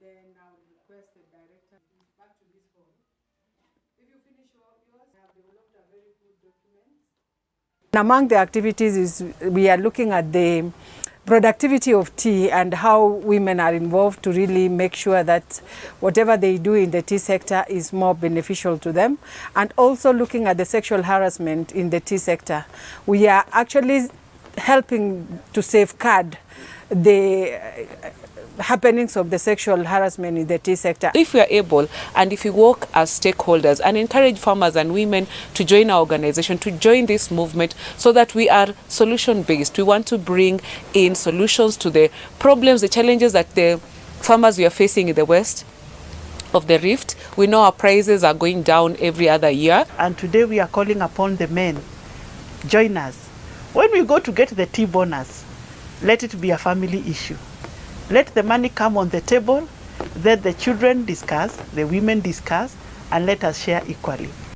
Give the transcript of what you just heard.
Then I'll request the director back to this hall. If you finish yours, I have developed a very good document. Among the activities is we are looking at the productivity of tea and how women are involved to really make sure that whatever they do in the tea sector is more beneficial to them, and also looking at the sexual harassment in the tea sector. We are actually helping to safeguard the happenings of the sexual harassment in the tea sector. If we are able, and if we work as stakeholders and encourage farmers and women to join our organization, to join this movement, so that we are solution-based. We want to bring in solutions to the problems, the challenges that the farmers we are facing in the west of the rift. We know our prices are going down every other year. And today we are calling upon the men, join us. When we go to get the tea bonus, let it be a family issue. Let the money come on the table, let the children discuss, the women discuss, and let us share equally.